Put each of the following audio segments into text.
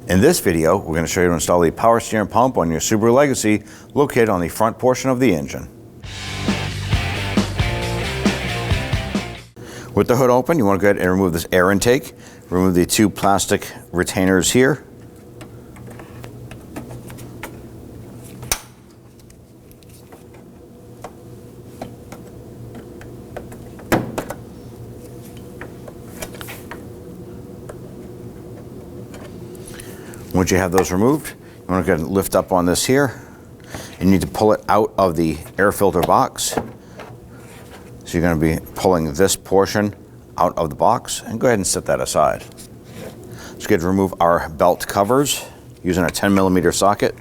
In this video, we're going to show you how to install the power steering pump on your Subaru Legacy located on the front portion of the engine. With the hood open, you want to go ahead and remove this air intake. Remove the two plastic retainers here. Once you have those removed, you want to go ahead and lift up on this here. You need to pull it out of the air filter box. So you're going to be pulling this portion out of the box, and go ahead and set that aside. Let's go ahead and remove our belt covers using a 10mm socket.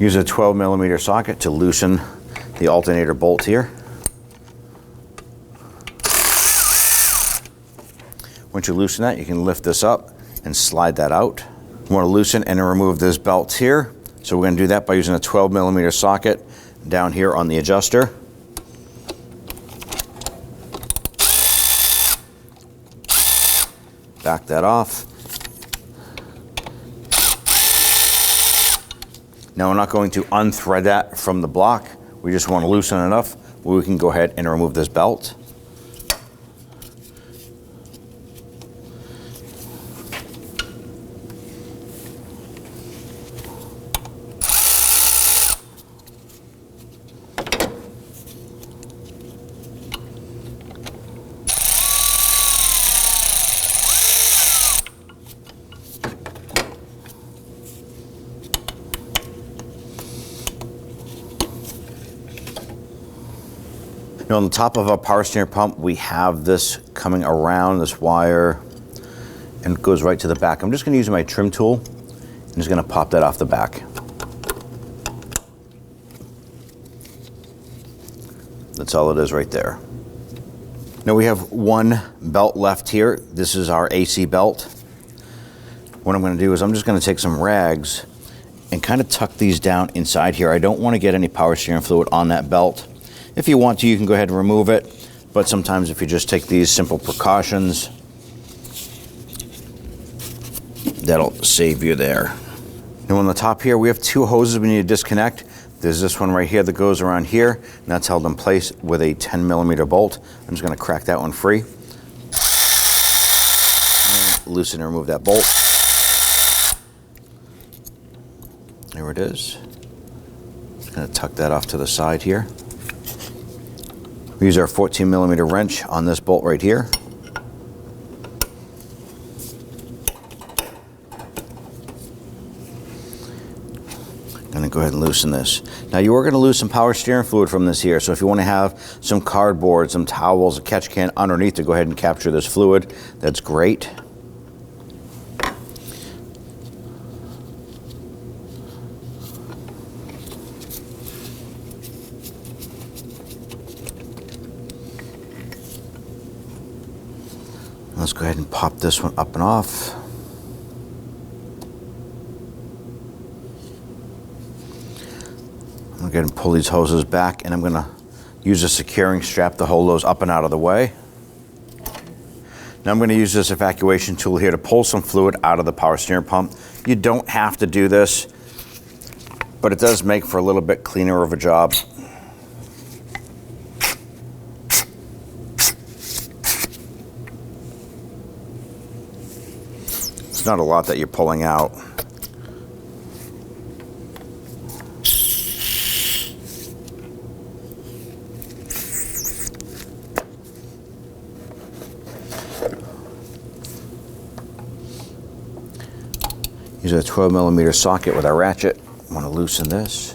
Use a 12mm socket to loosen the alternator bolt here. Once you loosen that, you can lift this up and slide that out. You want to loosen and remove this belt here. So we're going to do that by using a 12mm socket down here on the adjuster. Back that off. Now we're not going to unthread that from the block. We just want to loosen enough where we can go ahead and remove this belt. Now on the top of our power steering pump, we have this coming around this wire and it goes right to the back. I'm just going to use my trim tool and just going to pop that off the back. That's all it is right there. Now we have one belt left here. This is our AC belt. What I'm going to do is I'm just going to take some rags and kind of tuck these down inside here. I don't want to get any power steering fluid on that belt. If you want to, you can go ahead and remove it, but sometimes if you just take these simple precautions, that'll save you there. Now on the top here, we have two hoses we need to disconnect. There's this one right here that goes around here, and that's held in place with a 10mm bolt. I'm just going to crack that one free. And loosen and remove that bolt. There it is. Just going to tuck that off to the side here. We use our 14mm wrench on this bolt right here. I'm going to go ahead and loosen this. Now you are going to lose some power steering fluid from this here, so if you want to have some cardboard, some towels, a catch can underneath to go ahead and capture this fluid, that's great. Let's go ahead and pop this one up and off. I'm going to go ahead and pull these hoses back, and I'm going to use a securing strap to hold those up and out of the way. Now I'm going to use this evacuation tool here to pull some fluid out of the power steering pump. You don't have to do this, but it does make for a little bit cleaner of a job. It's not a lot that you're pulling out. Use a 12mm socket with our ratchet. I want to loosen this.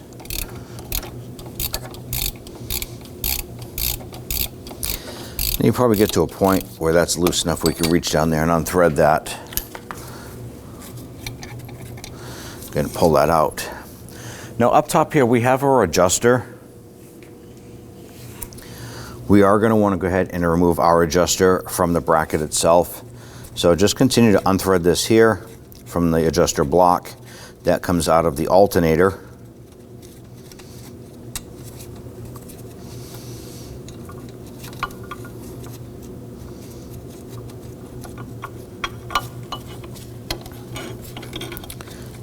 And you probably get to a point where that's loose enough we can reach down there and unthread that. Going to pull that out. Now up top here we have our adjuster. We are going to want to go ahead and remove our adjuster from the bracket itself. So just continue to unthread this here from the adjuster block that comes out of the alternator.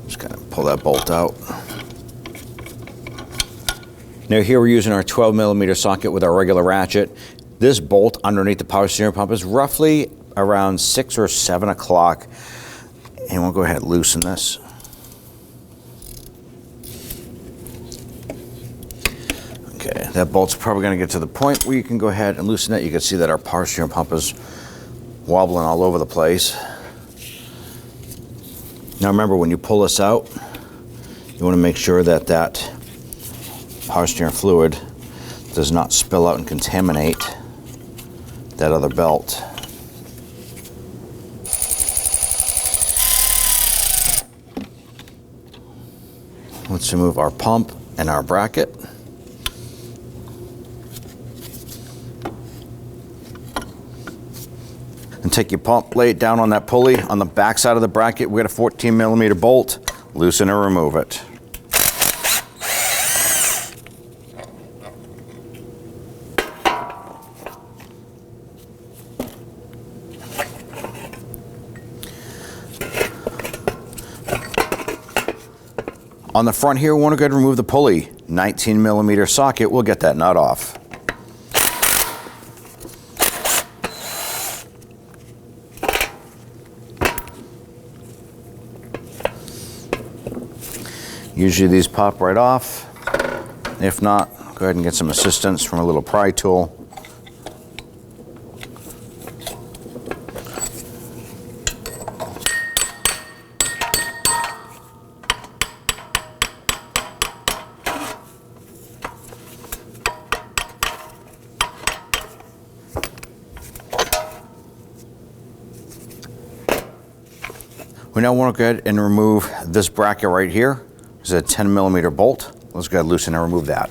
Just kind of pull that bolt out. Now here we're using our 12mm socket with our regular ratchet. This bolt underneath the power steering pump is roughly around 6 or 7 o'clock. And we'll go ahead and loosen this. Okay, that bolt's probably going to get to the point where you can go ahead and loosen it. You can see that our power steering pump is wobbling all over the place. Now remember, when you pull this out, you want to make sure that that power steering fluid does not spill out and contaminate that other belt. Let's remove our pump and our bracket. And take your pump, lay it down on that pulley on the back side of the bracket. We got a 14mm bolt. Loosen and remove it. On the front here, we want to go ahead and remove the pulley. 19mm socket, we'll get that nut off. Usually these pop right off. If not, go ahead and get some assistance from a little pry tool. We now want to go ahead and remove this bracket right here. It's a 10mm bolt. Let's go ahead and loosen and remove that.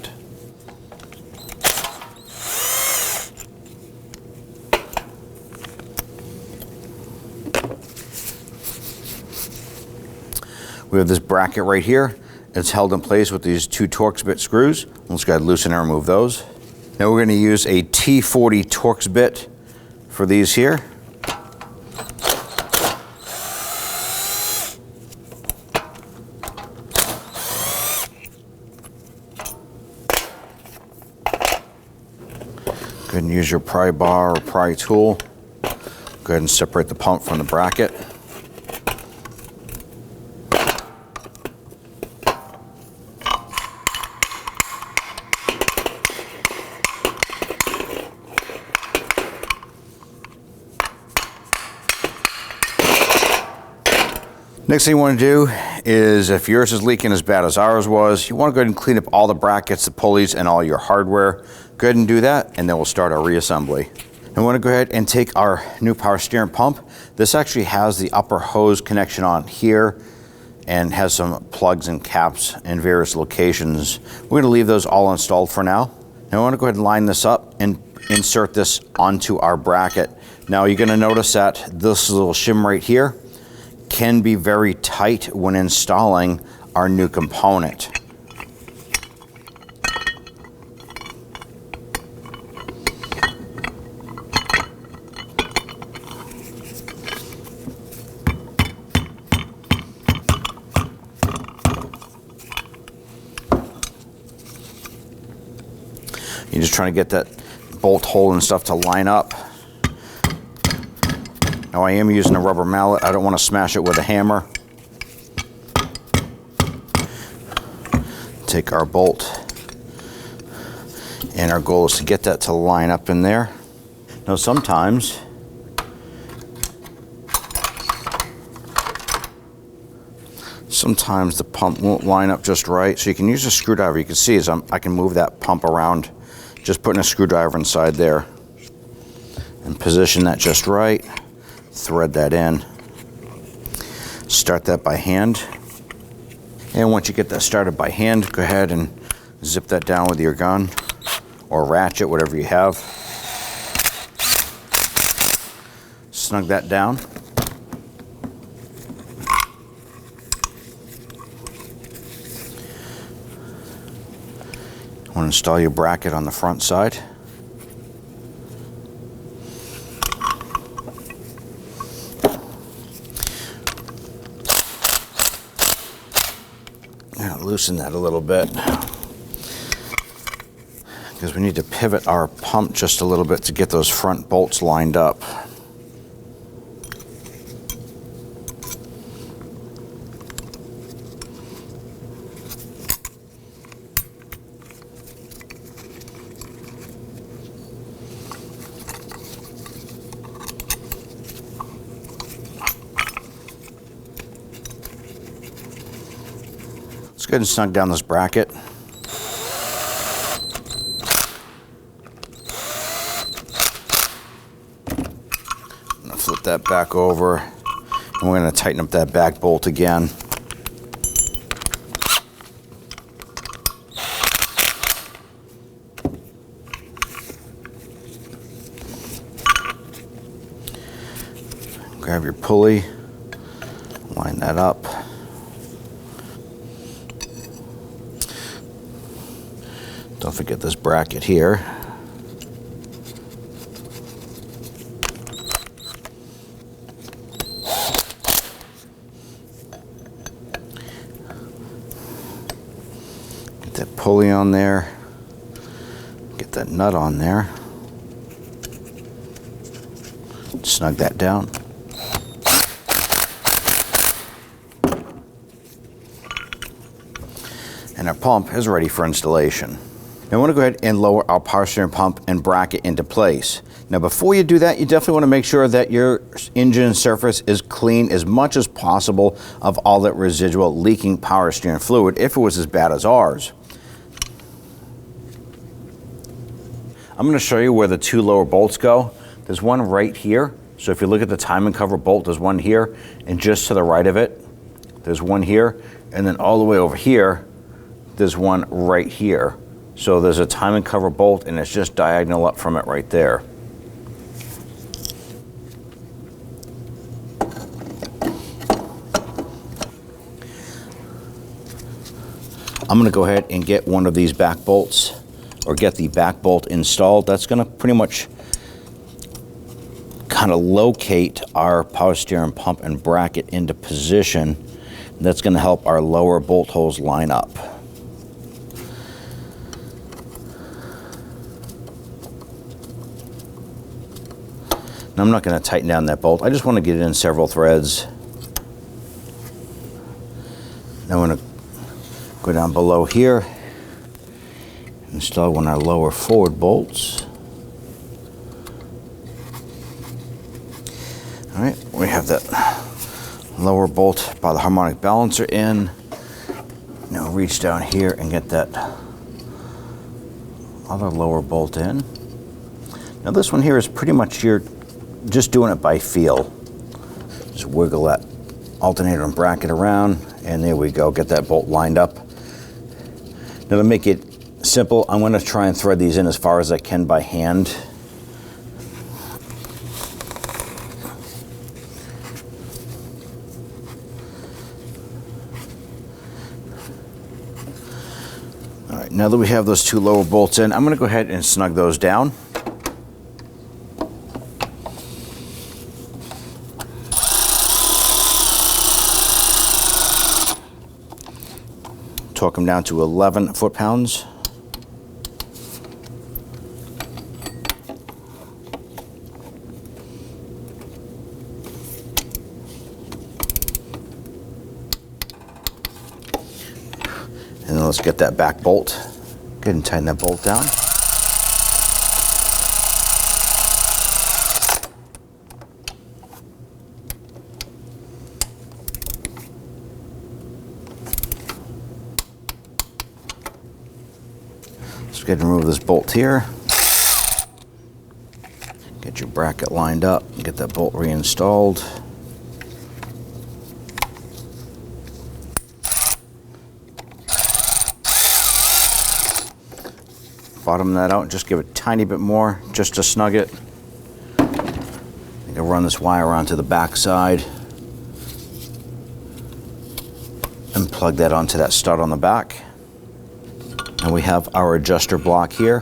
We have this bracket right here. It's held in place with these 2 Torx bit screws. Let's go ahead and loosen and remove those. Now we're going to use a T40 Torx bit for these here. Go ahead and use your pry bar or pry tool. Go ahead and separate the pump from the bracket. Next thing you want to do is, if yours is leaking as bad as ours was, you want to go ahead and clean up all the brackets, the pulleys, and all your hardware. Go ahead and do that, and then we'll start our reassembly. And we want to go ahead and take our new power steering pump. This actually has the upper hose connection on here and has some plugs and caps in various locations. We're going to leave those all installed for now. Now I want to go ahead and line this up and insert this onto our bracket. Now you're going to notice that this little shim right here can be very tight when installing our new component. You're just trying to get that bolt hole and stuff to line up. Now I am using a rubber mallet. I don't want to smash it with a hammer. Take our bolt, and our goal is to get that to line up in there. Now sometimes the pump won't line up just right, so you can use a screwdriver. You can see as I can move that pump around, just putting a screwdriver inside there and position that just right. Thread that in. Start that by hand. And once you get that started by hand, go ahead and zip that down with your gun or ratchet, whatever you have. snug that down. You want to install your bracket on the front side. Now loosen that a little bit, because we need to pivot our pump just a little bit to get those front bolts lined up. Let's go ahead and snug down this bracket. Flip that back over, and we're going to tighten up that back bolt again. Grab your pulley, line that up. Don't forget this bracket here. That pulley on there, get that nut on there, snug that down. And our pump is ready for installation. Now I want to go ahead and lower our power steering pump and bracket into place. Now before you do that, you definitely want to make sure that your engine surface is clean as much as possible of all that residual leaking power steering fluid if it was as bad as ours. I'm going to show you where the two lower bolts go. There's one right here. So if you look at the timing cover bolt, there's one here, and just to the right of it, there's one here, and then all the way over here, there's one right here. So there's a timing cover bolt, and it's just diagonal up from it right there. I'm going to go ahead and get one of these back bolts, or get the back bolt installed. That's going to pretty much kind of locate our power steering pump and bracket into position. That's going to help our lower bolt holes line up. Now I'm not going to tighten down that bolt. I just want to get it in several threads. Now I'm going to go down below here, install one of our lower forward bolts. All right, we have that lower bolt by the harmonic balancer in. Now reach down here and get that other lower bolt in. Now this one here is pretty much you're just doing it by feel. Just wiggle that alternator and bracket around, and there we go, get that bolt lined up. Now to make it simple, I'm going to try and thread these in as far as I can by hand. All right, now that we have those two lower bolts in, I'm going to go ahead and snug those down. Torque them down to 11 foot-pounds. And then let's get that back bolt. Go ahead and tighten that bolt down. Let's go ahead and remove this bolt here. Get your bracket lined up and get that bolt reinstalled. Bottom that out and just give it a tiny bit more just to snug it. I think run this wire onto the back side and plug that onto that stud on the back. And we have our adjuster block here.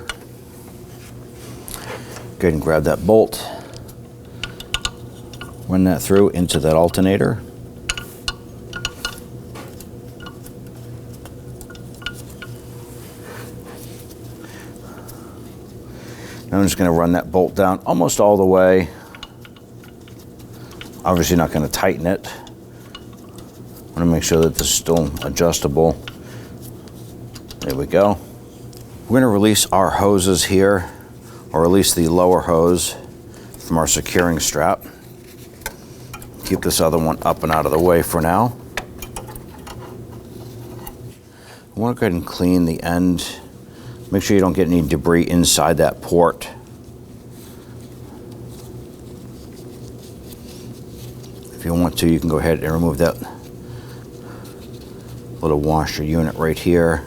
Go ahead and grab that bolt, run that through into that alternator. Now I'm just going to run that bolt down almost all the way. Obviously not going to tighten it. I want to make sure that this is still adjustable. There we go. We're going to release our hoses here, or release the lower hose from our securing strap. Keep this other one up and out of the way for now. I want to go ahead and clean the end. Make sure you don't get any debris inside that port. If you want to, you can go ahead and remove that little washer unit right here.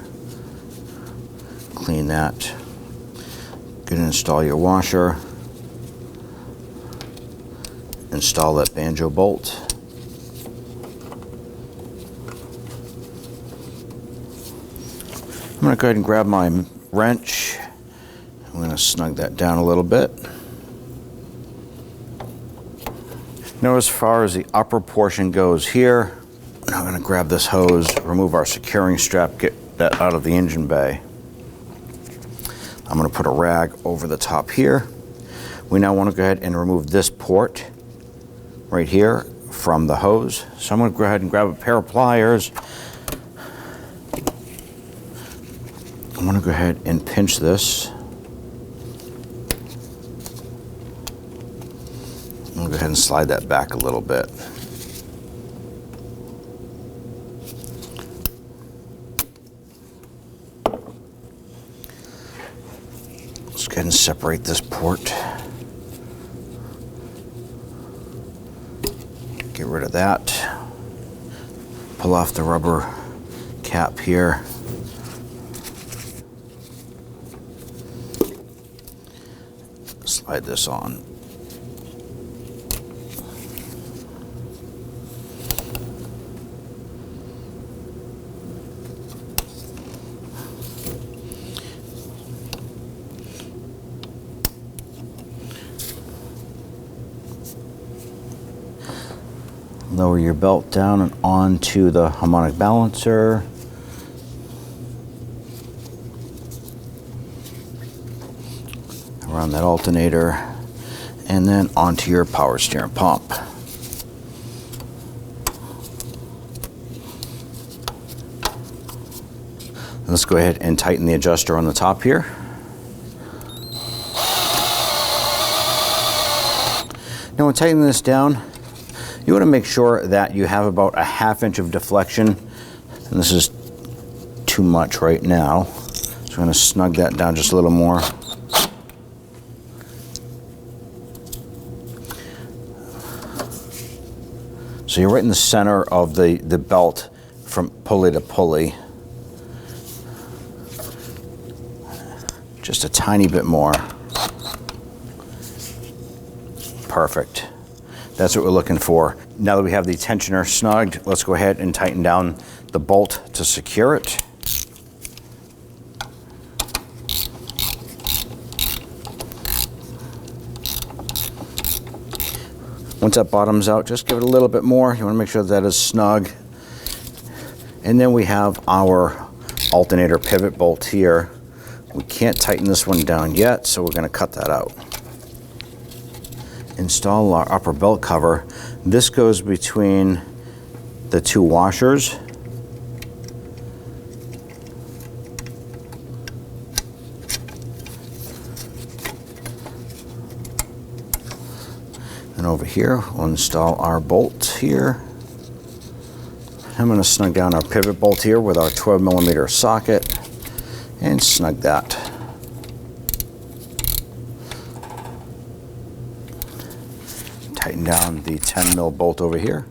Clean that. Go ahead and install your washer. Install that banjo bolt. I'm going to go ahead and grab my wrench. I'm going to snug that down a little bit. Now, as far as the upper portion goes here, I'm going to grab this hose, remove our securing strap, get that out of the engine bay. I'm going to put a rag over the top here. We now want to go ahead and remove this port right here from the hose. So I'm going to go ahead and grab a pair of pliers. I'm going to go ahead and pinch this. I'm going to go ahead and slide that back a little bit. Let's go ahead and separate this port. Get rid of that. Pull off the rubber cap here. Slide this on. Lower your belt down and onto the harmonic balancer. Around that alternator, and then onto your power steering pump. Let's go ahead and tighten the adjuster on the top here. Now, when tightening this down, you want to make sure that you have about a 1/2 inch of deflection, and this is too much right now. So I'm going to snug that down just a little more. So you're right in the center of the belt from pulley to pulley. Just a tiny bit more. Perfect. That's what we're looking for. Now that we have the tensioner snugged, let's go ahead and tighten down the bolt to secure it. Once that bottoms out, just give it a little bit more. You want to make sure that is snug. And then we have our alternator pivot bolt here. We can't tighten this one down yet, so we're going to cut that out. Install our upper belt cover. This goes between the two washers. And over here, we'll install our bolt here. I'm going to snug down our pivot bolt here with our 12mm socket and snug that. Tighten down the 10mm bolt over here.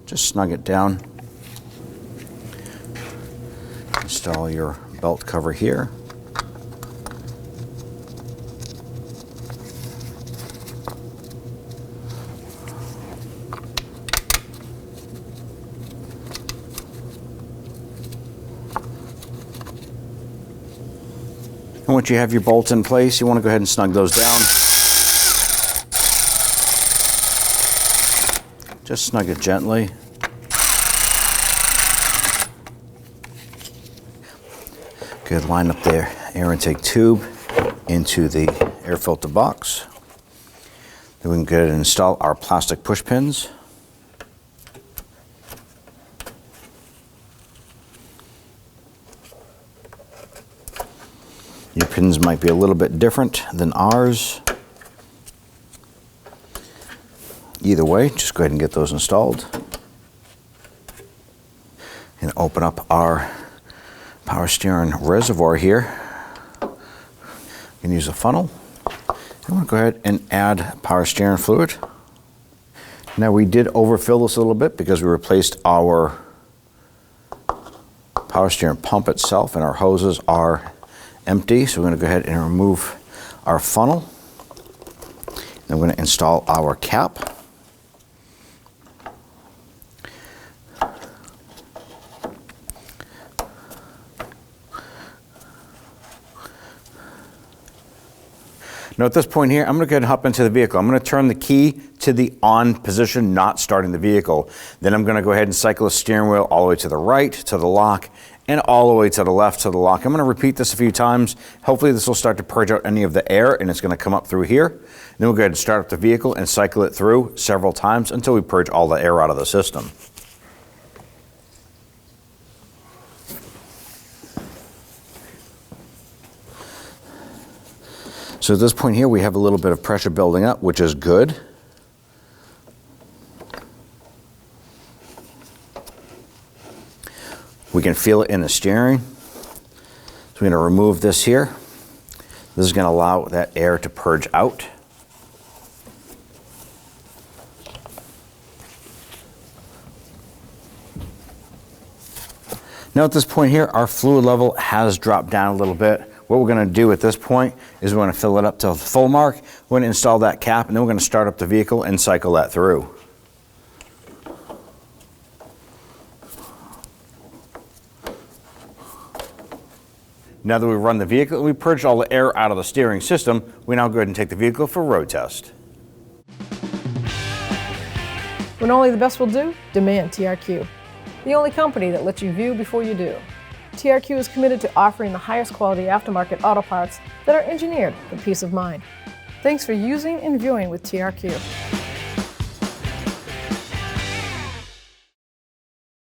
Just snug it down. Install your belt cover here. And once you have your bolts in place, you want to go ahead and snug those down. Just snug it gently. Good, line up the air intake tube into the air filter box. Then we can go ahead and install our plastic push pins. Your pins might be a little bit different than ours. Either way, just go ahead and get those installed. And open up our power steering reservoir here. You can use a funnel. I'm going to go ahead and add power steering fluid. Now we did overfill this a little bit because we replaced our power steering pump itself and our hoses are empty. So we're going to go ahead and remove our funnel. Then we're going to install our cap. Now at this point here, I'm going to go ahead and hop into the vehicle. I'm going to turn the key to the on position, not starting the vehicle. Then I'm going to go ahead and cycle the steering wheel all the way to the right, to the lock, and all the way to the left, to the lock. I'm going to repeat this a few times. Hopefully this will start to purge out any of the air, and it's going to come up through here. Then we'll go ahead and start up the vehicle and cycle it through several times until we purge all the air out of the system. So at this point here, we have a little bit of pressure building up, which is good. We can feel it in the steering. So we're going to remove this here. This is going to allow that air to purge out. Now at this point here, our fluid level has dropped down a little bit. What we're going to do at this point is we're going to fill it up to full mark. We're going to install that cap, and then we're going to start up the vehicle and cycle that through. Now that we've run the vehicle and we purged all the air out of the steering system, we now go ahead and take the vehicle for road test. When only the best will do, demand TRQ. The only company that lets you view before you do. TRQ is committed to offering the highest quality aftermarket auto parts that are engineered for peace of mind. Thanks for using and viewing with TRQ.